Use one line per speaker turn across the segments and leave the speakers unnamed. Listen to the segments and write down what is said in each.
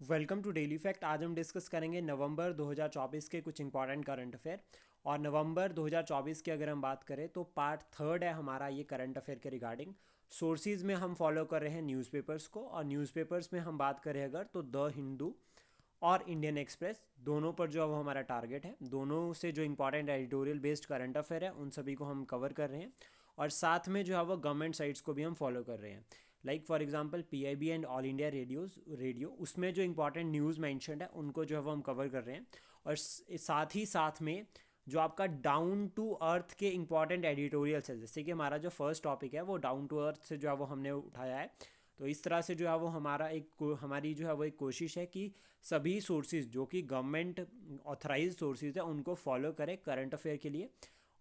Welcome to daily fact. आज हम discuss करेंगे नवंबर 2024 के कुछ इंपॉर्टेंट करंट अफेयर। और नवंबर 2024 की अगर हम बात करें तो पार्ट थर्ड है हमारा ये करंट अफेयर के रिगार्डिंग। सोर्सेज में हम फॉलो कर रहे हैं न्यूज़पेपर्स को, और न्यूज़पेपर्स में हम बात करें अगर तो द हिंदू और इंडियन एक्सप्रेस, दोनों पर जो है वो हमारा टारगेट है। दोनों से जो important editorial based current affair है उन सभी को हम कवर कर रहे हैं, और साथ में जो है वो गवर्नमेंट साइट्स को भी हम फॉलो कर रहे हैं। Like for example PIB and all India radio, उसमें जो इंपॉर्टेंट न्यूज़ मैंशन है उनको जो है वो हम कवर कर रहे हैं। और साथ ही साथ में जो आपका डाउन टू अर्थ के इंपॉर्टेंट एडिटोरियल्स है, जैसे कि हमारा जो फर्स्ट टॉपिक है वो डाउन टू अर्थ से जो है वो हमने उठाया है। तो इस तरह से जो है वो हमारी जो है वो एक कोशिश है कि सभी सोर्सेज जो कि गवर्नमेंट ऑथराइज सोर्सेज है उनको फॉलो करें करंट अफेयर के लिए।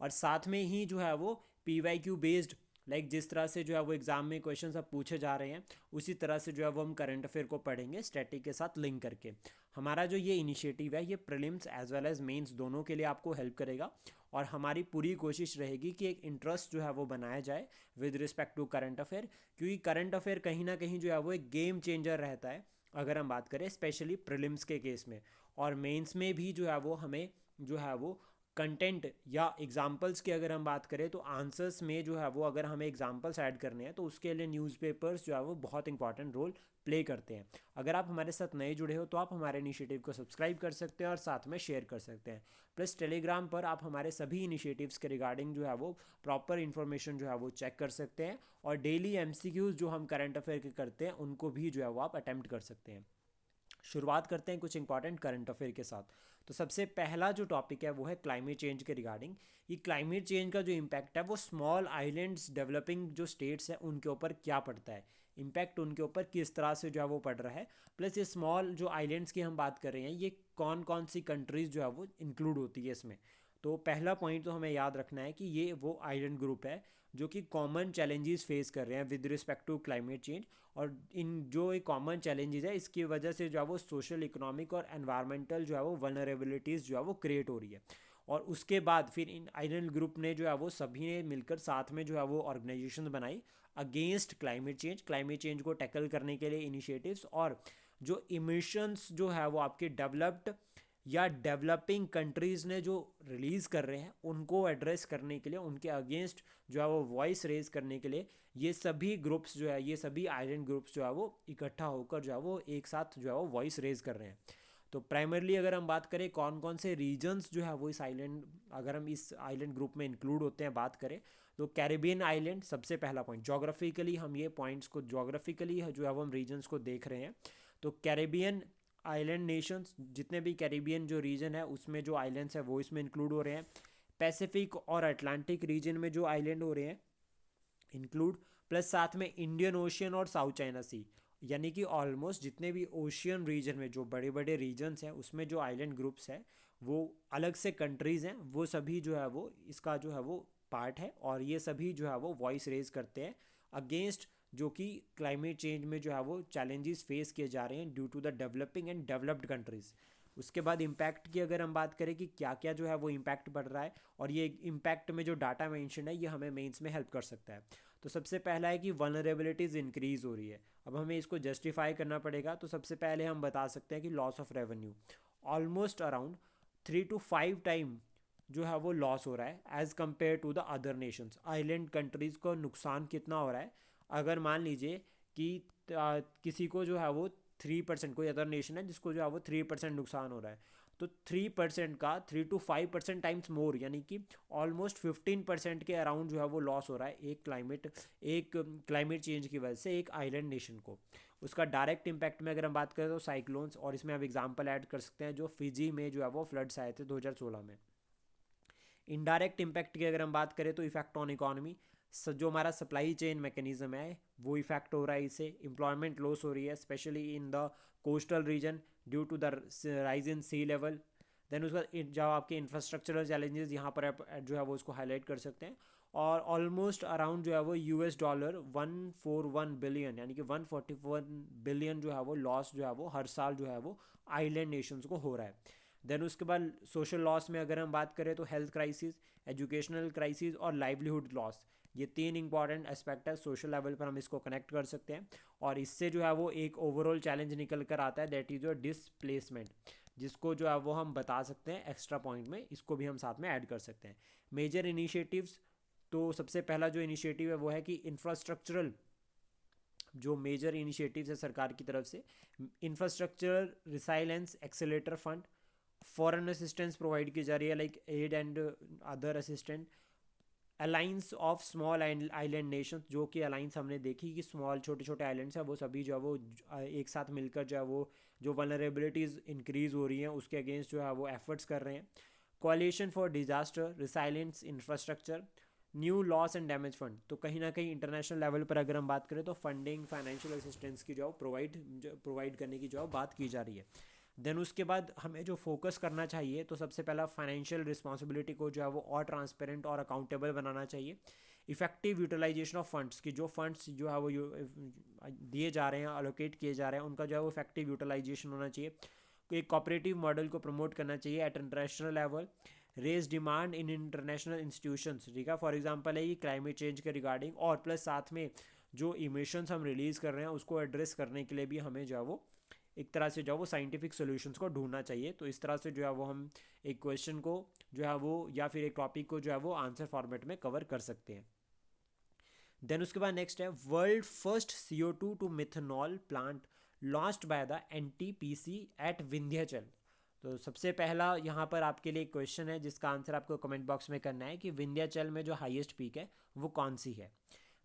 और साथ में ही जो है वो पीवाईक्यू बेस्ड, लाइक जिस तरह से जो है वो एग्ज़ाम में क्वेश्चन अब पूछे जा रहे हैं उसी तरह से जो है वो हम करंट अफेयर को पढ़ेंगे स्टैटिक के साथ लिंक करके। हमारा जो ये इनिशिएटिव है ये prelims as well as mains दोनों के लिए आपको हेल्प करेगा। और हमारी पूरी कोशिश रहेगी कि एक इंटरेस्ट जो है वो बनाया जाए with respect to current affair, क्योंकि करंट अफेयर कहीं ना कहीं जो है वो एक गेम चेंजर रहता है अगर हम बात करें स्पेशली प्रीलिम्स के केस में। और मेंस में भी जो है वो हमें जो है वो कंटेंट या एग्जाम्पल्स की अगर हम बात करें तो आंसर्स में जो है वो अगर हमें एग्जाम्पल्स ऐड करने हैं तो उसके लिए न्यूज़पेपर्स जो है वो बहुत इंपॉर्टेंट रोल प्ले करते हैं। अगर आप हमारे साथ नए जुड़े हो तो आप हमारे इनिशिएटिव को सब्सक्राइब कर सकते हैं और साथ में शेयर कर सकते हैं। प्लस टेलीग्राम पर आप हमारे सभी इनिशिएटिव्स के रिगार्डिंग जो है वो प्रॉपर इन्फॉर्मेशन जो है वो चेक कर सकते हैं, और डेली एमसीक्यूज जो हम करंट अफेयर के करते हैं उनको भी जो है वो आप अटैम्प्ट कर सकते हैं। शुरुआत करते हैं कुछ इंपॉर्टेंट करंट अफेयर के साथ। तो सबसे पहला जो टॉपिक है वो है क्लाइमेट चेंज के रिगार्डिंग। ये क्लाइमेट चेंज का जो इम्पैक्ट है वो स्मॉल आइलैंड्स डेवलपिंग जो स्टेट्स हैं उनके ऊपर क्या पड़ता है, इम्पैक्ट उनके ऊपर किस तरह से जो है वो पड़ रहा है। प्लस ये स्मॉल जो आइलैंड्स की हम बात कर रहे हैं ये कौन कौन सी कंट्रीज़ जो है वो इंक्लूड होती है इसमें। तो पहला पॉइंट तो हमें याद रखना है कि ये वो आइलैंड ग्रुप है जो कि कॉमन चैलेंजेस फेस कर रहे हैं with respect to climate change. और इन जो एक कॉमन चैलेंजेस है इसकी वजह से जो है वो सोशल इकोनॉमिक और एनवायरमेंटल जो है वो वनरेबिलिटीज़ जो है वो क्रिएट हो रही है। और उसके बाद फिर इन आइलैंड ग्रुप ने जो है वो सभी ने मिलकर साथ में जो है वो ऑर्गेनाइजेशन बनाई अगेंस्ट क्लाइमेट चेंज को टैकल करने के लिए इनिशिएटिव्स। और जो इमिशंस जो है वो आपके डेवलप्ड या डेवलपिंग कंट्रीज़ ने जो रिलीज़ कर रहे हैं उनको एड्रेस करने के लिए, उनके अगेंस्ट जो है वो वॉइस रेज करने के लिए ये सभी ग्रुप्स जो है, ये सभी आइलैंड ग्रुप्स जो है वो इकट्ठा होकर जो है वो एक साथ जो है वो वॉइस रेज कर रहे हैं। तो प्राइमरली अगर हम बात करें कौन कौन से रीजन्स जो है वो इस आइलैंड, अगर हम इस आइलैंड ग्रुप में इंक्लूड होते हैं बात करें तो कैरिबियन आइलैंड सबसे पहला पॉइंट। जोग्राफिकली हम ये पॉइंट्स को जोग्राफिकली जो है वो हम रीजन्स को देख रहे हैं। तो कैरिबियन आइलैंड नेशंस, जितने भी कैरिबियन जो रीजन है उसमें जो आइलैंड्स है वो इसमें इंक्लूड हो रहे हैं। पैसिफिक और अटलांटिक रीजन में जो आइलैंड हो रहे हैं इंक्लूड। प्लस साथ में इंडियन ओशियन और साउथ चाइना सी, यानी कि ऑलमोस्ट जितने भी ओशियन रीजन में जो बड़े बड़े रीजन्स हैं उसमें जो आइलैंड ग्रुप्स हैं वो अलग से कंट्रीज़ हैं, वो सभी जो है वो इसका जो है वो पार्ट है। और ये सभी जो है वो वॉइस रेज करते हैं अगेंस्ट जो कि क्लाइमेट चेंज में जो है वो चैलेंजेस फेस किए जा रहे हैं due to the developing and developed countries. उसके बाद इम्पैक्ट की अगर हम बात करें कि क्या क्या जो है वो इम्पैक्ट बढ़ रहा है, और ये इम्पैक्ट में जो डाटा मेंशन है ये हमें मेंस में हेल्प कर सकता है। तो सबसे पहला है कि वनरेबिलिटीज़ इंक्रीज़ हो रही है। अब हमें इसको जस्टिफाई करना पड़ेगा, तो सबसे पहले हम बता सकते हैं कि loss of revenue almost around 3 to 5 time जो है वो लॉस हो रहा है as compare to the other nations. Island countries को नुकसान कितना हो रहा है, अगर मान लीजिए कि किसी को जो है वो 3%, कोई अदर नेशन है जिसको जो है वो 3% नुकसान हो रहा है, तो 3% का 3 to 5% टाइम्स मोर, यानी कि ऑलमोस्ट 15% के अराउंड जो है वो लॉस हो रहा है एक क्लाइमेट चेंज की वजह से एक आइलैंड नेशन को। उसका डायरेक्ट इम्पैक्ट में अगर हम बात करें तो साइक्लोन्स, और इसमें आप एग्जांपल ऐड कर सकते हैं जो फिजी में जो है वो फ्लड्स आए थे 2016 में। इनडायरेक्ट इम्पैक्ट की अगर हम बात करें तो इफेक्ट ऑन इकोनॉमी, जो हमारा सप्लाई चेन मैकेनिज्म है वो इफेक्ट हो रहा है, इससे एम्प्लॉयमेंट लॉस हो रही है specially in the coastal region due to the rise in sea level. Then उसका जो आपके इंफ्रास्ट्रक्चरल चैलेंजेस यहाँ पर आप जो है वो उसको हाईलाइट कर सकते हैं। और ऑलमोस्ट अराउंड जो है वो $141 बिलियन, यानी कि 141 बिलियन जो है वो लॉस जो है वो हर साल जो है वो आइलैंड नेशंस को हो रहा है। देन उसके बाद सोशल लॉस में अगर हम बात करें तो हेल्थ क्राइसिस, एजुकेशनल क्राइसिस और लाइवलीहुड लॉस, ये 3 इंपॉर्टेंट एस्पेक्ट है, सोशल लेवल पर हम इसको कनेक्ट कर सकते हैं। और इससे जो है वो एक ओवरऑल चैलेंज निकल कर आता है, दैट इज़ योर डिसप्लेसमेंट, जिसको जो है वो हम बता सकते हैं एक्स्ट्रा पॉइंट में, इसको भी हम साथ में ऐड कर सकते हैं। मेजर इनिशिएटिव्स, तो सबसे पहला जो इनिशिएटिव है वो है कि इंफ्रास्ट्रक्चरल, जो मेजर इनिशिएटिव्स है सरकार की तरफ से, infrastructural resilience accelerator fund, foreign assistance provide की जा रही है like aid and other assistant, alliance of small island nations, जो कि अलाइंस हमने देखी कि स्मॉल छोटे छोटे आइलैंड्स हैं वो सभी जो है वो एक साथ मिलकर जो है वो जो वनरेबिलिटीज़ इंक्रीज़ हो रही हैं उसके अगेंस्ट जो है वो एफर्ट्स कर रहे हैं। Coalition for disaster resilience infrastructure, new loss and damage fund, तो कहीं ना कहीं इंटरनेशनल लेवल पर अगर हम बात करें तो फंडिंग फाइनेंशियल असिस्टेंस की जो प्रोवाइड करने की जो बात की जा रही है। देन उसके बाद हमें जो फोकस करना चाहिए, तो सबसे पहला फाइनेंशियल रिस्पॉन्सिबिलिटी को जो है वो और ट्रांसपेरेंट और अकाउंटेबल बनाना चाहिए। इफेक्टिव यूटिलाइजेशन ऑफ फंड्स, की जो फंड्स जो है वो दिए जा रहे हैं, अलोकेट किए जा रहे हैं, उनका जो है वो इफेक्टिव यूटिलाइजेशन होना चाहिए। एक कॉपरेटिव मॉडल को प्रमोट करना चाहिए at international level. Raise demand in international institutions, ठीक है, फॉर एग्जांपल है ये क्लाइमेट चेंज के रिगार्डिंग, और प्लस साथ में जो इमिशंस हम रिलीज़ कर रहे हैं उसको एड्रेस करने के लिए भी हमें जो है वो एक तरह से जो है वो साइंटिफिक सॉल्यूशंस को ढूंढना चाहिए। तो इस तरह से जो है वो हम एक क्वेश्चन को जो है वो या फिर एक टॉपिक को जो है वो आंसर फॉर्मेट में कवर कर सकते हैं। देन उसके बाद नेक्स्ट है world first CO2 to methanol plant launched by the NTPC at Vindhyachal. तो सबसे पहला यहाँ पर आपके लिए क्वेश्चन है जिसका आंसर आपको कमेंट बॉक्स में करना है कि विंध्याचल में जो हाईएस्ट पीक है वो कौन सी है।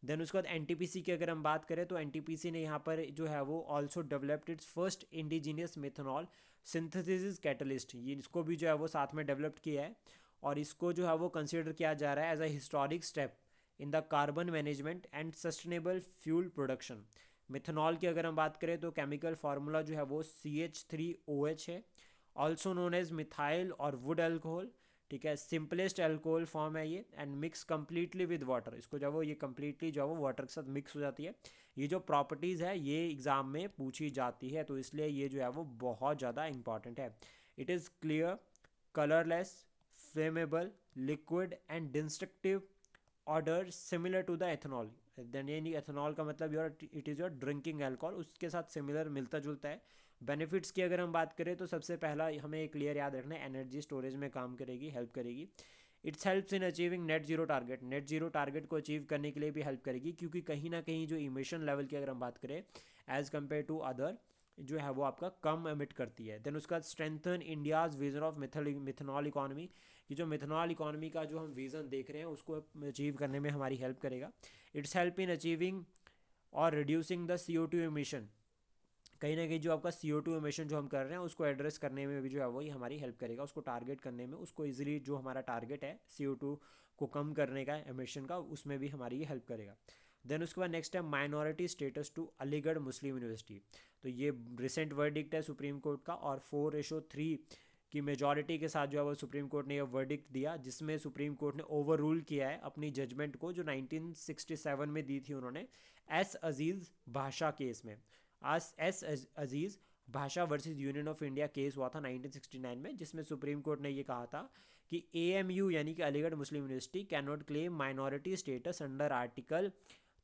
देन उसके बाद NTPC की अगर हम बात करें तो NTPC ने यहाँ पर जो है वो also developed it's first indigenous methanol synthesis catalyst, ये इसको भी जो है वो साथ में डेवलप्ड किया है, और इसको जो है वो कंसिडर किया जा रहा है as a historic step in the carbon management and sustainable fuel production. Methanol की अगर हम बात करें तो केमिकल फार्मूला जो है वो CH3OH है, ऑल्सो नोन एज मिथाइल और वुड एल्कोहल, ठीक है, सिंपलेस्ट एल्कोहल फॉर्म है ये, and mix completely with water, इसको जो वो ये कम्प्लीटली जो है वो वाटर के साथ मिक्स हो जाती है। ये जो प्रॉपर्टीज़ है ये एग्ज़ाम में पूछी जाती है, तो इसलिए ये जो है वो बहुत ज़्यादा इंपॉर्टेंट है। It is clear, colourless, flammable, liquid and destructive order similar to the ethanol. Then ये नहीं, एथेनॉल का मतलब your it is your drinking alcohol, उसके साथ सिमिलर मिलता जुलता है। बेनिफिट्स की अगर हम बात करें तो सबसे पहला हमें क्लियर याद रखना है, एनर्जी स्टोरेज में काम करेगी, हेल्प करेगी। It's helps in achieving net zero target, net zero target को अचीव करने के लिए भी हेल्प करेगी, क्योंकि कहीं ना कहीं जो इमिशन लेवल की अगर हम बात करें एज कम्पेयर टू अदर जो है वो आपका कम एमिट करती है। देन उसका strengthen India's vision of methanol economy, कि जो मिथेनॉल इकॉनमी का जो हम विज़न देख रहे हैं उसको अचीव करने में हमारी हेल्प करेगा। इट्स हेल्प इन अचीविंग और रिड्यूसिंग द CO2 एमिशन, कहीं ना कहीं जो आपका CO2 एमिशन जो हम कर रहे हैं उसको एड्रेस करने में भी जो है वही हमारी हेल्प करेगा, उसको टारगेट करने में, उसको इजीली जो हमारा टारगेट है CO2 को कम करने का एमिशन का, उसमें भी हमारी ये हेल्प करेगा। देन उसके बाद नेक्स्ट है minority status to Aligarh Muslim University. तो ये रिसेंट वर्डिक्ट है सुप्रीम कोर्ट का, और 4:3 की मेजॉरिटी के साथ जो है वो सुप्रीम कोर्ट ने यह वर्डिक्ट दिया, जिसमें सुप्रीम कोर्ट ने ओवर रूल किया है अपनी जजमेंट को जो 1967 में दी थी उन्होंने एस अजीज़ भाषा केस में। आज एस अजीज़ भाषा versus union of India case हुआ था 1969 में, जिसमें सुप्रीम कोर्ट ने ये कहा था कि AMU यानी कि Aligarh Muslim university can not claim minority status under article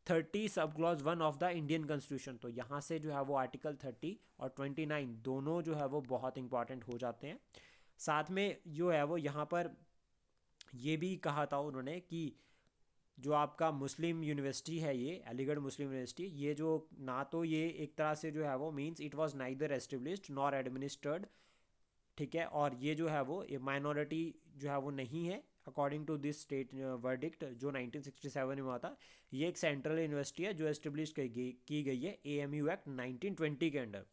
30 sub clause 1 of the Indian constitution. तो यहाँ से जो है वो आर्टिकल 30 और 29 दोनों जो है वो बहुत इंपॉर्टेंट हो जाते हैं। साथ में जो है वो यहाँ पर ये भी कहा था उन्होंने कि जो आपका मुस्लिम यूनिवर्सिटी है ये अलीगढ़ मुस्लिम यूनिवर्सिटी, ये जो ना तो ये एक तरह से जो है वो means it was neither established nor administered, ठीक है, और ये जो है वो माइनॉरिटी जो है वो नहीं है according to this state verdict जो 1967 में हुआ था। ये एक सेंट्रल यूनिवर्सिटी है जो एस्टेब्लिश की गई है AMU एक्ट 1920 के अंडर।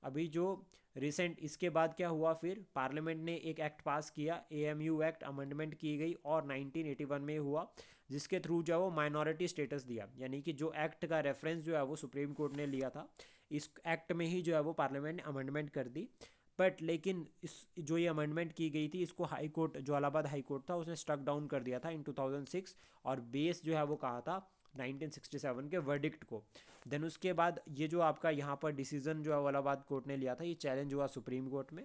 अभी जो रिसेंट इसके बाद क्या हुआ, फिर पार्लियामेंट ने एक एक्ट पास किया, AMU एक्ट अमेंडमेंट की गई और 1981 में हुआ, जिसके थ्रू जो है वो माइनॉरिटी स्टेटस दिया, यानी कि जो एक्ट का रेफरेंस जो है वो सुप्रीम कोर्ट ने लिया था, इस एक्ट में ही जो है वो पार्लियामेंट ने अमेंडमेंट कर दी। बट लेकिन इस जो ये अमेंडमेंट की गई थी इसको हाई कोर्ट जो इलाहाबाद हाई कोर्ट था उसने स्ट्रक डाउन कर दिया था इन 2006, और बेस जो है वो कहा था 1967 के वर्डिक्ट को। देन उसके बाद ये जो आपका यहाँ पर डिसीजन जो है इलाहाबाद कोर्ट ने लिया था ये चैलेंज हुआ सुप्रीम कोर्ट में,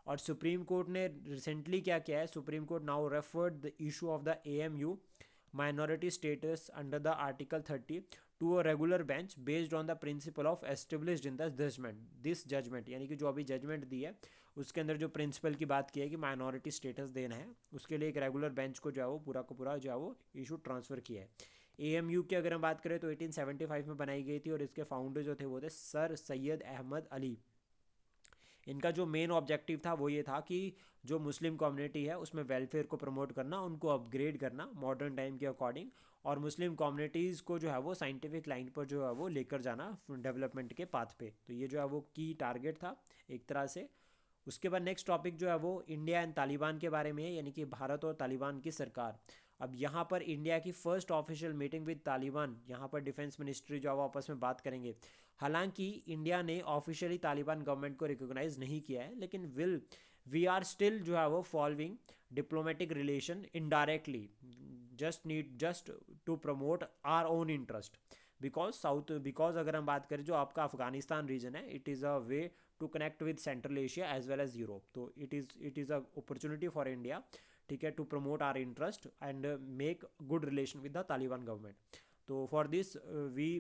और सुप्रीम कोर्ट ने रिसेंटली क्या किया है, Supreme Court now referred the issue of the AMU minority status under the article 30 to a regular bench based on the principle of established in this judgment, यानी कि जो अभी जजमेंट दी है उसके अंदर जो प्रिंसिपल की बात की है कि माइनॉरिटी स्टेटस देना है, उसके लिए एक रेगुलर बेंच को जो है वो पूरा का पूरा जो है वो इशू ट्रांसफ़र किया है। एएमयू की अगर हम बात करें तो 1875 में बनाई गई थी और इसके फाउंडर जो थे वो थे सर सैयद अहमद अली। इनका जो मेन ऑब्जेक्टिव था वो ये था कि जो मुस्लिम कम्युनिटी है उसमें वेलफेयर को प्रमोट करना, उनको अपग्रेड करना मॉडर्न टाइम के अकॉर्डिंग, और मुस्लिम कम्युनिटीज़ को जो है वो साइंटिफिक लाइन पर जो है वो लेकर जाना डेवलपमेंट के पाथ पे। तो ये जो है वो की टारगेट था एक तरह से। उसके बाद नेक्स्ट टॉपिक जो है वो इंडिया एंड तालिबान के बारे में है, यानी कि भारत और तालिबान की सरकार। अब यहाँ पर इंडिया की first official meeting with Taliban, यहाँ पर डिफेंस मिनिस्ट्री जो है वो आपस में बात करेंगे। हालांकि इंडिया ने ऑफिशियली तालिबान गवर्नमेंट को रिकॉग्नाइज नहीं किया है, लेकिन वी आर स्टिल जो है वो following diplomatic relation indirectly, just to promote our own interest, because अगर हम बात करें जो आपका अफगानिस्तान रीजन है, it is a way to connect with central Asia as well as Europe. तो it is a opportunity for India, ठीक है, to promote our interest and make good relation with the Taliban government. तो for this we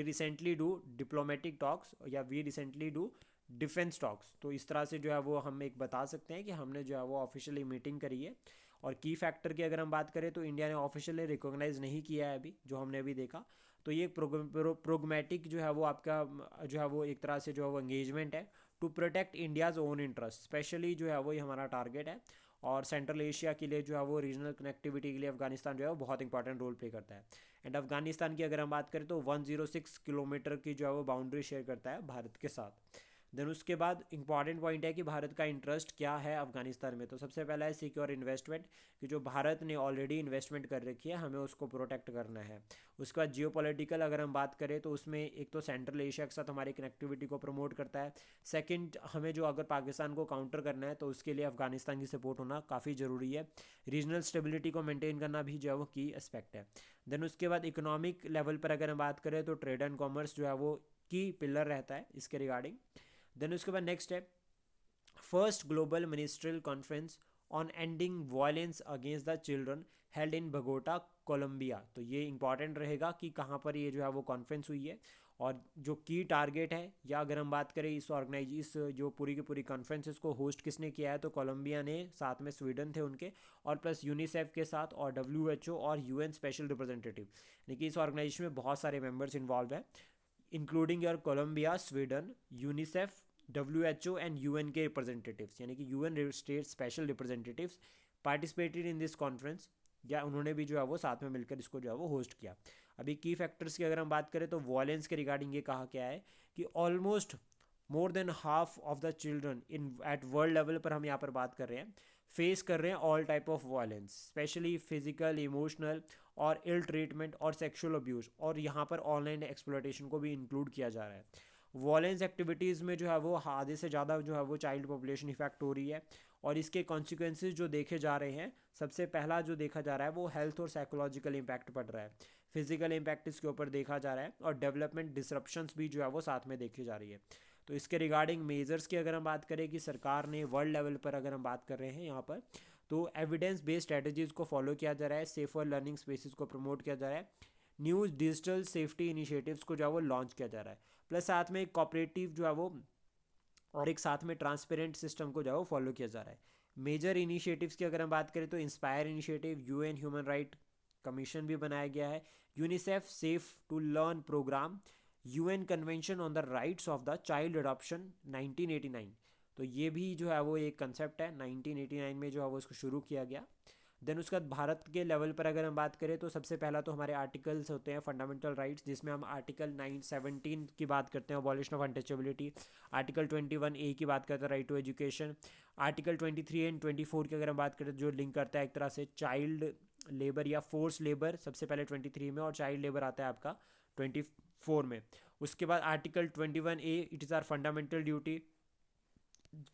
recently do diplomatic talks या we recently do defence talks. तो इस तरह से जो है वो हम एक बता सकते हैं कि हमने जो है वो ऑफिशियली मीटिंग करी है। और की फैक्टर की अगर हम बात करें तो इंडिया ने ऑफिशियली रिकॉग्नाइज नहीं किया है अभी, जो हमने अभी देखा। तो ये प्रोग्मेटिक जो है वो आपका जो है वो एक तरह से जो है वो एंगेजमेंट है to protect India's own interest, specially जो है वो ये हमारा टारगेट है। और सेंट्रल एशिया के लिए जो है वो रीजनल कनेक्टिविटी के लिए अफगानिस्तान जो है वो बहुत इंपॉर्टेंट रोल प्ले करता है। एंड अफगानिस्तान की अगर हम बात करें तो 106 किलोमीटर की जो है वो बाउंड्री शेयर करता है भारत के साथ। देन उसके बाद इंपॉर्टेंट पॉइंट है कि भारत का इंटरेस्ट क्या है अफगानिस्तान में। तो सबसे पहला है सिक्योर इन्वेस्टमेंट, कि जो भारत ने ऑलरेडी इन्वेस्टमेंट कर रखी है हमें उसको प्रोटेक्ट करना है। उसके बाद जियोपॉलिटिकल अगर हम बात करें तो उसमें एक तो सेंट्रल एशिया के साथ हमारी कनेक्टिविटी को प्रमोट करता है। सेकंड, हमें जो अगर पाकिस्तान को काउंटर करना है तो उसके लिए अफगानिस्तान की सपोर्ट होना काफ़ी ज़रूरी है। रीजनल स्टेबिलिटी को मेंटेन करना भी जो है वो की एस्पेक्ट है। देन उसके बाद इकोनॉमिक लेवल पर अगर हम बात करें तो ट्रेड एंड कॉमर्स जो है वो की पिलर रहता है इसके रिगार्डिंग। देन उसके बाद नेक्स्ट है first global ministerial conference on ending violence against the children held in Bogota Colombia. तो ये इंपॉर्टेंट रहेगा कि कहाँ पर ये जो है वो कॉन्फ्रेंस हुई है और जो की टारगेट है, या अगर हम बात करें इस जो पूरी की पूरी कॉन्फ्रेंस को होस्ट किसने किया है, तो कोलंबिया ने, साथ में स्वीडन थे उनके, और प्लस यूनिसेफ के साथ और WHO और UN स्पेशल रिप्रेजेंटेटिव, यानी कि इस ऑर्गेनाइजेशन में बहुत सारे मेंबर्स इन्वॉल्व हैं, including your Colombia, Sweden, UNICEF, WHO and UN के रिप्रेजेंटेटिव्स, यानी कि UN state special representatives participated in this conference, या उन्होंने भी जो है वो साथ में मिलकर इसको जो है वो होस्ट किया। अभी की फैक्टर्स की अगर हम बात करें तो वॉयलेंस के रिगार्डिंग ये कहा क्या है कि almost more than half of the children in at world level पर हम यहाँ पर बात कर रहे हैं, फेस कर रहे हैं all type of violence, specially physical, emotional और इल ट्रीटमेंट और सेक्सुअल अब्यूज़, और यहाँ पर ऑनलाइन एक्सप्लॉयटेशन को भी इंक्लूड किया जा रहा है। वॉयलेंस एक्टिविटीज़ में जो है वो आधे से ज़्यादा जो है वो चाइल्ड पॉपुलेशन इफेक्ट हो रही है, और इसके कॉन्सिक्वेंसेज जो देखे जा रहे हैं, सबसे पहला जो देखा जा रहा है वो हेल्थ और साइकोलॉजिकल इम्पैक्ट पड़ रहा है, फिजिकल इम्पैक्ट इसके ऊपर देखा जा रहा है, और डेवलपमेंट डिसरप्शंस भी जो है वो साथ में देखी जा रही है। तो इसके रिगार्डिंग मेजर्स की अगर हम बात करें कि सरकार ने वर्ल्ड लेवल पर अगर हम बात कर रहे हैं यहाँ पर, तो एविडेंस बेस्ड स्ट्रेटजीज़ को फॉलो किया जा रहा है, सेफर लर्निंग स्पेसिस को प्रमोट किया जा रहा है, न्यूज़ डिजिटल सेफ्टी इनिशिएटिव्स को जो है वो लॉन्च किया जा रहा है, प्लस साथ में एक कॉपरेटिव जो है वो और एक साथ में ट्रांसपेरेंट सिस्टम को जो है वो फॉलो किया जा रहा है। मेजर इनिशिएटिव्स की अगर हम बात करें तो inspire initiative, UN human right commission भी बनाया गया है, UNICEF safe to learn programme, UN convention on the rights of the child adoption 1989। तो ये भी जो है वो एक कंसेप्ट है, 1989 में जो है वो इसको शुरू किया गया। देन उसके बाद भारत के लेवल पर अगर हम बात करें तो सबसे पहला तो हमारे आर्टिकल्स होते हैं फंडामेंटल राइट्स, जिसमें हम आर्टिकल 917 की बात करते हैं, abolition of untouchability, article 21A की बात करते हैं, right to education, article 23 and 24 की अगर हम बात करें तो जो लिंक करता है एक तरह से चाइल्ड लेबर या फोर्स लेबर, सबसे पहले 23 में, और चाइल्ड लेबर आता है आपका 24 में। उसके बाद article 21A, it is are fundamental duty,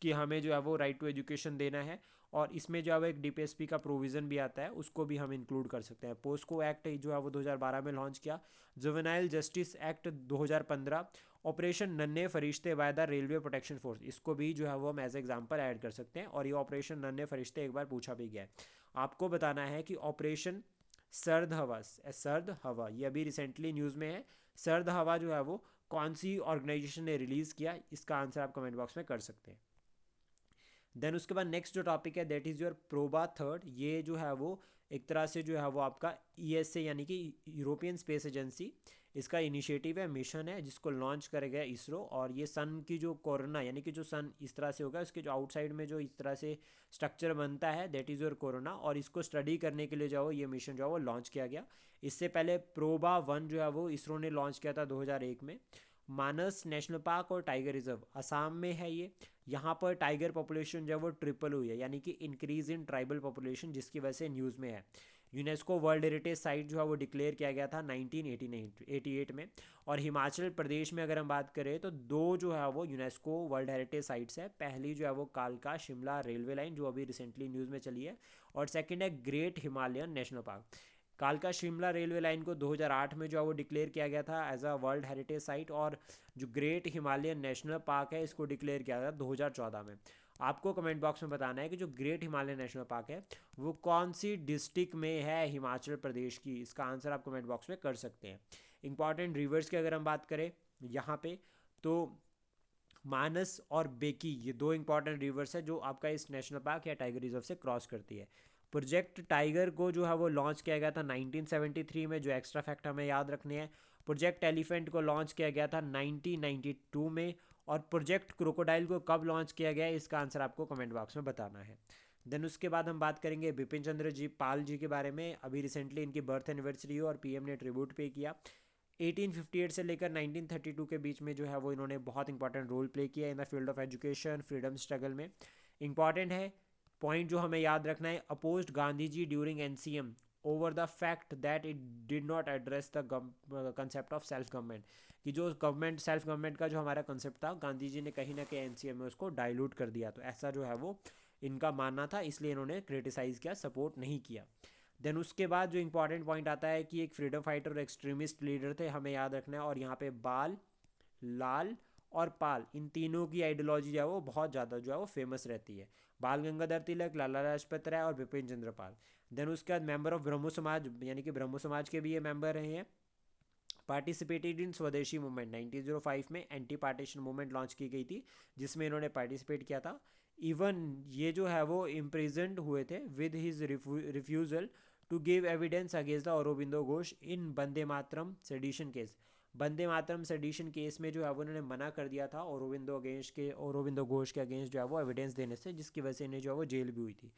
कि हमें जो है वो राइट टू एजुकेशन देना है, और इसमें जो है वो एक DPSP का प्रोविज़न भी आता है, उसको भी हम इंक्लूड कर सकते हैं। पोस्को एक्ट जो है वो 2012 में लॉन्च किया, जुवेनाइल जस्टिस एक्ट 2015, ऑपरेशन नन्हे फरिश्ते by the railway protection force, इसको भी जो है वो हम एज एग्जाम्पल ऐड कर सकते हैं। और ये ऑपरेशन नन्हे फरिश्ते एक बार पूछा भी गया है। आपको बताना है कि ऑपरेशन सर्द हवा ये अभी रिसेंटली न्यूज़ में है। सर्द हवा जो है वो कौन सी ऑर्गेनाइजेशन ने रिलीज़ किया, इसका आंसर आप कमेंट बॉक्स में कर सकते हैं। देन उसके बाद नेक्स्ट जो टॉपिक है that is your PROBA third. ये जो है वो एक तरह से जो है वो आपका ईएसए यानी कि यूरोपियन स्पेस एजेंसी, इसका इनिशिएटिव है, मिशन है जिसको लॉन्च करेगा इसरो। और ये सन की जो कोरोना यानी कि जो सन इस तरह से होगा उसके जो आउटसाइड में जो इस तरह से स्ट्रक्चर बनता है दैट इज़ योर कोरोना, और इसको स्टडी करने के लिए जो है ये मिशन जो है वो लॉन्च किया गया। इससे पहले प्रोबा वन जो है वो इसरो ने लॉन्च किया था 2001 में। मानस नेशनल पार्क और टाइगर रिजर्व असम में है ये। यहाँ पर टाइगर पॉपुलेशन जो है वो ट्रिपल हुई है यानी कि इंक्रीज इन ट्राइबल पॉपुलेशन, जिसकी वजह से न्यूज़ में है। यूनेस्को वर्ल्ड हेरिटेज साइट जो है वो डिक्लेयर किया गया था 1988 में। और हिमाचल प्रदेश में अगर हम बात करें तो दो जो है वो यूनेस्को वर्ल्ड हेरिटेज साइट्स है। पहली जो है वो कालका शिमला रेलवे लाइन जो अभी रिसेंटली न्यूज़ में चली है, और सेकंड है ग्रेट हिमालयन नेशनल पार्क। कालका शिमला रेलवे लाइन को 2008 में जो है वो डिक्लेयर किया गया था as a world heritage site, और जो ग्रेट हिमालयन नेशनल पार्क है इसको डिक्लेयर किया गया था 2014 में। आपको कमेंट बॉक्स में बताना है कि जो ग्रेट हिमालयन नेशनल पार्क है वो कौन सी डिस्ट्रिक्ट में है हिमाचल प्रदेश की, इसका आंसर आप कमेंट बॉक्स में कर सकते हैं। इंपॉर्टेंट रिवर्स की अगर हम बात करें यहाँ पे तो मानस और बेकी ये दो इंपॉर्टेंट रिवर्स है जो आपका इस नेशनल पार्क या टाइगर रिजर्व से क्रॉस करती है। प्रोजेक्ट टाइगर को जो है वो लॉन्च किया गया था 1973 में, जो एक्स्ट्रा फैक्ट हमें याद रखने हैं। प्रोजेक्ट एलिफेंट को लॉन्च किया गया था 1992 में। और प्रोजेक्ट क्रोकोडाइल को कब लॉन्च किया गया है इसका आंसर आपको कमेंट बॉक्स में बताना है। देन उसके बाद हम बात करेंगे बिपिन चंद्र जी पाल जी के बारे में। अभी रिसेंटली इनकी बर्थ एनिवर्सरी हो और पीएम ने ट्रिब्यूट पे किया। 1858 से लेकर 1932 के बीच में जो है वो इन्होंने बहुत इंपॉर्टेंट रोल प्ले किया in the field of education freedom struggle में। इंपॉर्टेंट है पॉइंट जो हमें याद रखना है, opposed Gandhi ji during NCM over the fact that it did not address the concept of self government, कि जो गवर्नमेंट सेल्फ गवर्नमेंट का जो हमारा कंसेप्ट था गांधी जी ने कहीं ना कहीं एनसीएम में उसको डाइल्यूट कर दिया, तो ऐसा जो है वो इनका मानना था, इसलिए इन्होंने क्रिटिसाइज़ किया, सपोर्ट नहीं किया। देन उसके बाद जो इंपॉर्टेंट पॉइंट आता है कि एक फ्रीडम फाइटर और एक्सट्रीमिस्ट लीडर थे, हमें याद रखना है। और यहाँ पे बाल, लाल और पाल इन तीनों की आइडियोलॉजी जो है वो बहुत ज़्यादा जो है वो फेमस रहती है। बाल गंगाधर तिलक, लाला लाजपत राय और बिपिन चंद्र पाल। देन उसके बाद मेंबर ऑफ ब्रह्मो समाज यानी कि ब्रह्मो समाज के भी ये मेंबर रहे हैं। पार्टिसिपेटेड इन स्वदेशी मूवमेंट 1905 में एंटी पार्टीशन मूवमेंट लॉन्च की गई थी जिसमें इन्होंने पार्टिसिपेट किया था। इवन ये जो है वो इम्प्रिजेंट हुए थे with his refusal to give evidence against the Aurobindo Ghosh in Vande Mataram sedition case. Vande Mataram sedition case में जो है वो उन्होंने मना कर दिया था औरोबिंदो घोष के अगेंस्ट जो है वो एविडेंस देने से, जिसकी वजह से इन्हें जो है वो जेल भी हुई थी।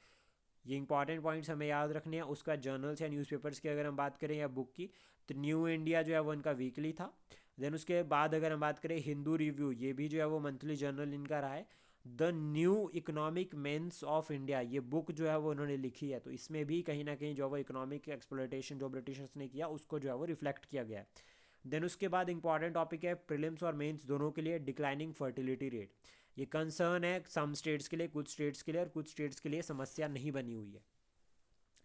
ये इंपॉर्टेंट पॉइंट्स हमें याद रखने हैं। उसका जर्नल्स या न्यूज़पेपर्स की अगर हम बात करें या बुक की तो न्यू इंडिया जो है वो इनका वीकली था। देन उसके बाद अगर हम बात करें हिंदू रिव्यू, ये भी जो है वो मंथली जर्नल इनका रहा है। The new economic menace of India ये बुक जो है वो उन्होंने लिखी है, तो इसमें भी कहीं ना कहीं जो है वो इकोनॉमिक एक्सप्लॉयटेशन जो ब्रिटिशर्स ने किया उसको जो है वो रिफ्लेक्ट किया गया है। देन उसके बाद इंपॉर्टेंट टॉपिक है प्रीलिम्स और मेंस दोनों के लिए डिक्लाइनिंग फर्टिलिटी रेट। ये कंसर्न है सम स्टेट्स के लिए, कुछ स्टेट्स के लिए, और कुछ स्टेट्स के लिए समस्या नहीं बनी हुई है,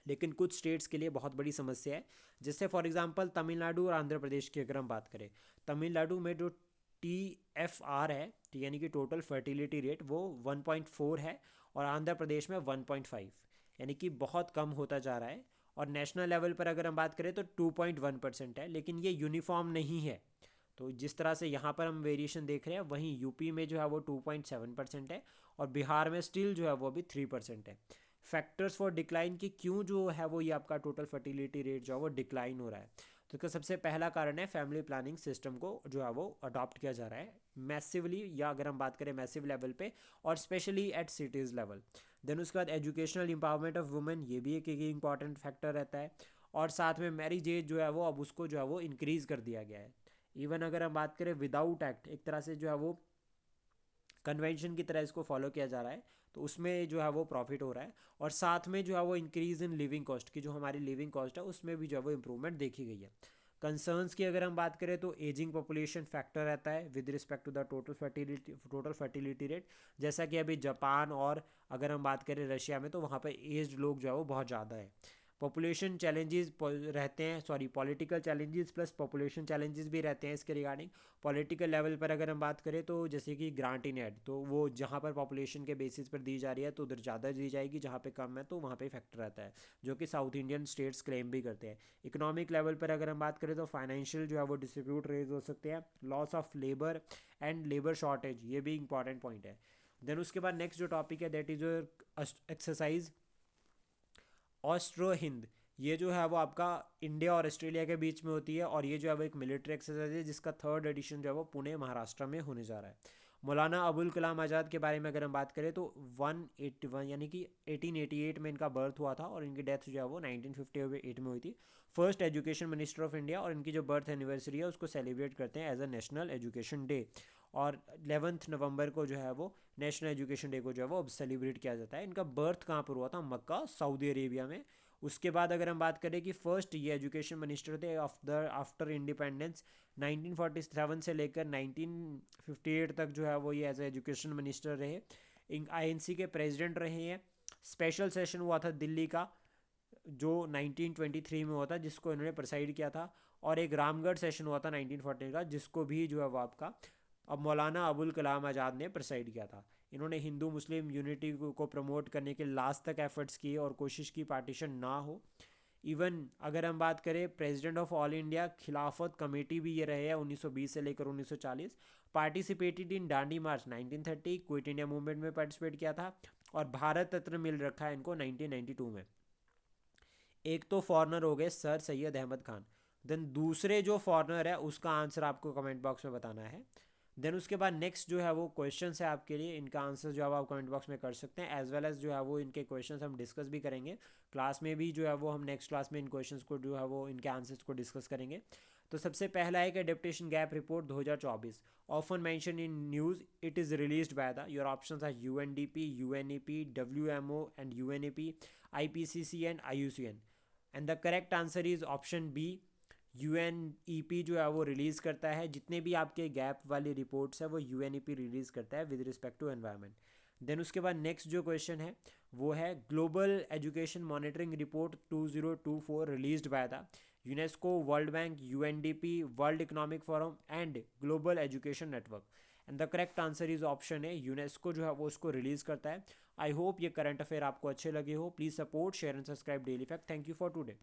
लेकिन कुछ स्टेट्स के लिए बहुत बड़ी समस्या है। जैसे फॉर एग्जांपल तमिलनाडु और आंध्र प्रदेश की अगर हम बात करें, तमिलनाडु में जो TFR है यानी कि टोटल फर्टिलिटी रेट वो 1.4 है, और आंध्र प्रदेश में 1.5, यानी कि बहुत कम होता जा रहा है। और नेशनल लेवल पर अगर हम बात करें तो 2.1% है, लेकिन ये यूनिफॉर्म नहीं है। तो जिस तरह से यहाँ पर हम वेरिएशन देख रहे हैं वहीं यूपी में जो है वो 2.7% है, और बिहार में स्टिल जो है वो अभी 3% है। फैक्टर्स फॉर डिक्लाइन की क्यों जो है वो ये आपका टोटल फर्टिलिटी रेट जो है वो डिक्लाइन हो रहा है, तो इसका सबसे पहला कारण है फैमिली प्लानिंग सिस्टम को जो है वो अडॉप्ट किया जा रहा है मैसिवली, या अगर हम बात करें मैसिव लेवल पे, और specially at cities level. Then उसके बाद एजुकेशनल इंपावरमेंट ऑफ वुमेन, ये भी एक इंपॉर्टेंट फैक्टर रहता है। और साथ में मैरिज एज जो है वो अब उसको जो है वो इंक्रीज़ कर दिया गया है। इवन अगर हम बात करें विदाउट एक्ट, एक तरह से जो है वो कन्वेंशन की तरह इसको फॉलो किया जा रहा है, तो उसमें जो है वो प्रॉफिट हो रहा है। और साथ में जो है वो इंक्रीज़ इन लिविंग कॉस्ट की जो हमारी लिविंग कॉस्ट है उसमें भी जो है वो इम्प्रूवमेंट देखी गई है। कंसर्न्स की अगर हम बात करें तो एजिंग पॉपुलेशन फैक्टर रहता है with respect to the total fertility rate, जैसा कि अभी जापान और अगर हम बात करें रशिया में तो वहाँ पर एज्ड लोग जो है वो बहुत ज़्यादा है। पॉपुलेशन चैलेंजेस रहते हैं, sorry political challenges plus population challenges भी रहते हैं इसके रिगार्डिंग। पॉलिटिकल लेवल पर अगर हम बात करें तो जैसे कि ग्रांट इन एड, तो वो जहाँ पर पॉपुलेशन के बेसिस पर दी जा रही है तो उधर ज़्यादा दी जाएगी, जहाँ पे कम है तो वहाँ पे इफेक्ट रहता है, जो कि साउथ इंडियन स्टेट्स क्लेम भी करते हैं। इकोनॉमिक लेवल पर अगर हम बात करें तो फाइनेंशियल जो है वो डिस्ट्रीब्यूट रेज हो सकते हैं, loss of labour and labour shortage, ये भी इंपॉर्टेंट पॉइंट है। देन उसके बाद नेक्स्ट जो टॉपिक है that is exercise Austro Hind. ये जो है वो आपका इंडिया और ऑस्ट्रेलिया के बीच में होती है, और ये जो है वो एक मिलिट्री एक्सरसाइज है जिसका थर्ड एडिशन जो है वो पुणे महाराष्ट्र में होने जा रहा है। मौलाना अबुल कलाम आज़ाद के बारे में अगर हम बात करें तो 181 यानी कि 1888 में इनका बर्थ हुआ था, और इनकी डेथ जो है वो 1958 में हुई थी। First education minister of India, और इनकी जो बर्थ एनिवर्सरी है उसको सेलिब्रेट करते हैं as a national education day, और 11 नवंबर को जो है वो नेशनल एजुकेशन डे को जो है वो अब सेलिब्रेट किया जाता है। इनका बर्थ कहाँ पर हुआ था? मक्का, सऊदी अरेबिया में। उसके बाद अगर हम बात करें कि फर्स्ट ये एजुकेशन मिनिस्टर थे आफ्टर इंडिपेंडेंस, 1947 से लेकर 1958 तक जो है वो ये एज ए एजुकेशन मिनिस्टर रहे। आईएनसी के प्रेसिडेंट रहे हैं। स्पेशल सेशन हुआ था दिल्ली का जो 1923 में हुआ था, जिसको इन्होंने प्रिसाइड किया था, और एक रामगढ़ सेशन हुआ था 1940 का, जिसको भी जो है वो आपका अब मौलाना अबुल कलाम आज़ाद ने प्रिसाइड किया था। इन्होंने हिंदू मुस्लिम यूनिटी को प्रमोट करने के लास्ट तक एफर्ट्स किए और कोशिश की पार्टीशन ना हो। इवन अगर हम बात करें प्रेसिडेंट ऑफ ऑल इंडिया खिलाफत कमेटी भी ये रहे हैं 1920 से लेकर 1940। Participated in Dandi March 1930, quit India movement में पार्टिसिपेट किया था, और भारत रत्न मिल रखा है इनको 1992 में। एक तो फॉरनर हो गए सर सैयद अहमद खान। देन दूसरे जो फॉरनर है उसका आंसर आपको कमेंट बॉक्स में बताना है। देन उसके बाद नेक्स्ट जो है वो क्वेश्चन है आपके लिए, इनका आंसर जो है वो आप कमेंट बॉक्स में कर सकते हैं, एज वेल एज जो है वो इनके क्वेश्चंस हम डिस्कस भी करेंगे क्लास में भी, जो है वो हम नेक्स्ट क्लास में इन क्वेश्चंस को जो है वो इनके आंसर्स को डिस्कस करेंगे। तो सबसे पहला है कि adaptation gap report 2024 often mention in news, it is released by the, your options are UNDP, UNEP, WMO and UNEP, IPCC and IUCN. And the correct answer is option B, UNEP जो है वो release करता है जितने भी आपके gap वाली reports है वो यूएनईपी रिलीज़ करता है with respect to environment. Then उसके बाद नेक्स्ट जो क्वेश्चन है वो है global education monitoring report 2024 released by the UNESCO, world bank, UNDP, world economic forum and global education network. And the correct answer is option है, UNESCO जो है वो उसको रिलीज़ करता है। आई होप ये करंट अफेयर आपको अच्छे लगे हो। Please support, share and subscribe daily fact. Thank you for today.